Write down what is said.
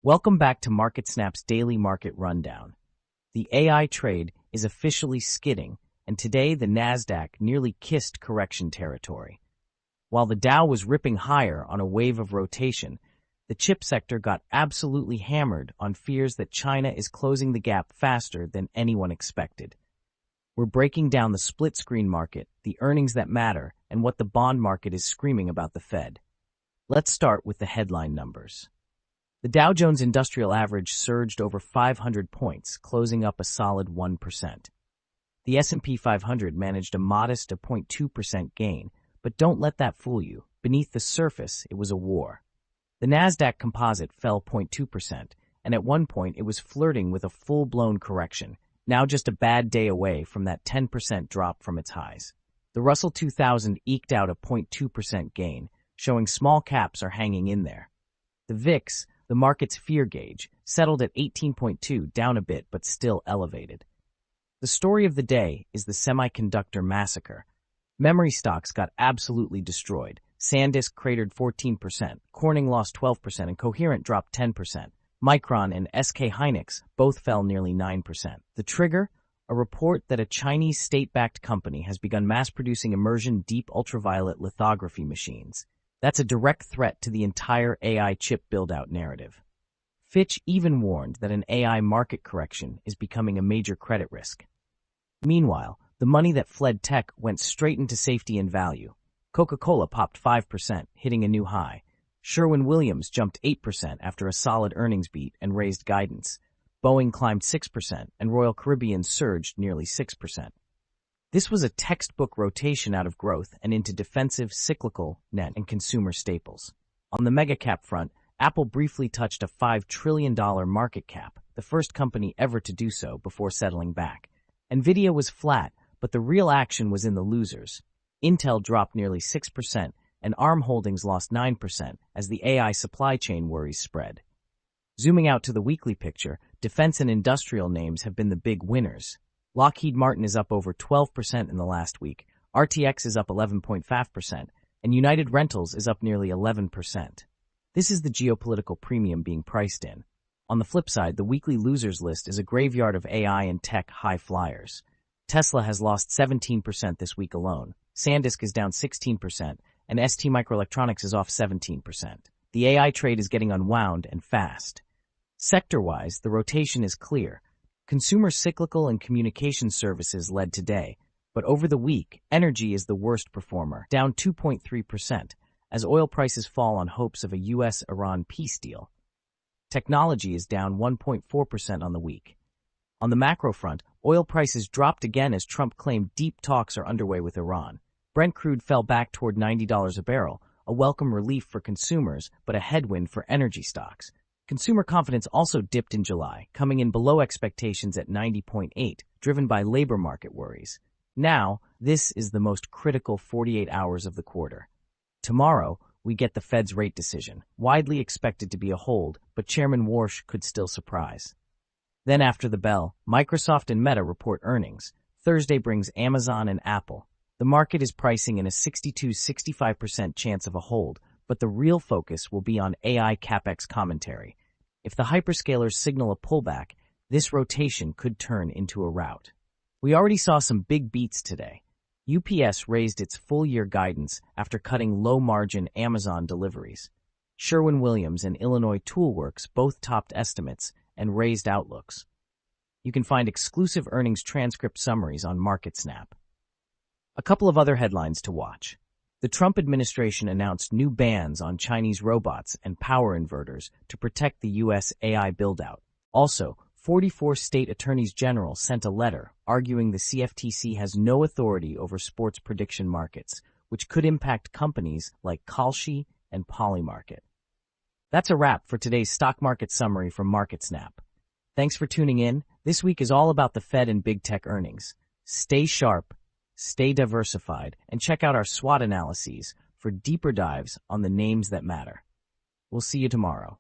Welcome back to MarketSnap's daily market rundown. The AI trade is officially skidding, and today the Nasdaq nearly kissed correction territory. While the Dow was ripping higher on a wave of rotation, the chip sector got absolutely hammered on fears that China is closing the gap faster than anyone expected. We're breaking down the split-screen market, the earnings that matter, and what the bond market is screaming about the Fed. Let's start with the headline numbers. The Dow Jones Industrial Average surged over 500 points, closing up a solid 1%. The S&P 500 managed a modest 0.2% gain, but don't let that fool you. Beneath the surface, it was a war. The Nasdaq Composite fell 0.2%, and at one point it was flirting with a full-blown correction, now just a bad day away from that 10% drop from its highs. The Russell 2000 eked out a 0.2% gain, showing small caps are hanging in there. The VIX, the market's fear gauge, settled at 18.2, down a bit but still elevated. The story of the day is the semiconductor massacre. Memory stocks got absolutely destroyed. SanDisk cratered 14%, Corning lost 12%, and Coherent dropped 10%. Micron and SK Hynix both fell nearly 9%. The trigger? A report that a Chinese state-backed company has begun mass-producing immersion deep ultraviolet lithography machines. That's a direct threat to the entire AI chip build-out narrative. Fitch even warned that an AI market correction is becoming a major credit risk. Meanwhile, the money that fled tech went straight into safety and value. Coca-Cola popped 5%, hitting a new high. Sherwin-Williams jumped 8% after a solid earnings beat and raised guidance. Boeing climbed 6%, and Royal Caribbean surged nearly 6%. This was a textbook rotation out of growth and into defensive, cyclical, net, and consumer staples. On the mega-cap front, Apple briefly touched a $5 trillion market cap, the first company ever to do so before settling back. Nvidia was flat, but the real action was in the losers. Intel dropped nearly 6%, and ARM Holdings lost 9% as the AI supply chain worries spread. Zooming out to the weekly picture, defense and industrial names have been the big winners. Lockheed Martin is up over 12% in the last week, RTX is up 11.5%, and United Rentals is up nearly 11%. This is the geopolitical premium being priced in. On the flip side, the weekly losers list is a graveyard of AI and tech high flyers. Tesla has lost 17% this week alone, SanDisk is down 16%, and ST Microelectronics is off 17%. The AI trade is getting unwound and fast. Sector-wise, the rotation is clear. Consumer cyclical and communication services led today, but over the week, energy is the worst performer, down 2.3%, as oil prices fall on hopes of a U.S.-Iran peace deal. Technology is down 1.4% on the week. On the macro front, oil prices dropped again as Trump claimed deep talks are underway with Iran. Brent crude fell back toward $90 a barrel, a welcome relief for consumers, but a headwind for energy stocks. Consumer confidence also dipped in July, coming in below expectations at 90.8, driven by labor market worries. Now, this is the most critical 48 hours of the quarter. Tomorrow, we get the Fed's rate decision, widely expected to be a hold, but Chairman Warsh could still surprise. Then after the bell, Microsoft and Meta report earnings. Thursday brings Amazon and Apple. The market is pricing in a 62-65% chance of a hold, but the real focus will be on AI CapEx commentary. If the hyperscalers signal a pullback, this rotation could turn into a rout. We already saw some big beats today. UPS raised its full-year guidance after cutting low-margin Amazon deliveries. Sherwin-Williams and Illinois Toolworks both topped estimates and raised outlooks. You can find exclusive earnings transcript summaries on MarketSnap. A couple of other headlines to watch. The Trump administration announced new bans on Chinese robots and power inverters to protect the U.S. AI build-out. Also, 44 state attorneys general sent a letter arguing the CFTC has no authority over sports prediction markets, which could impact companies like Kalshi and Polymarket. That's a wrap for today's stock market summary from MarketSnap. Thanks for tuning in. This week is all about the Fed and big tech earnings. Stay sharp, stay diversified, and check out our SWOT analyses for deeper dives on the names that matter. We'll see you tomorrow.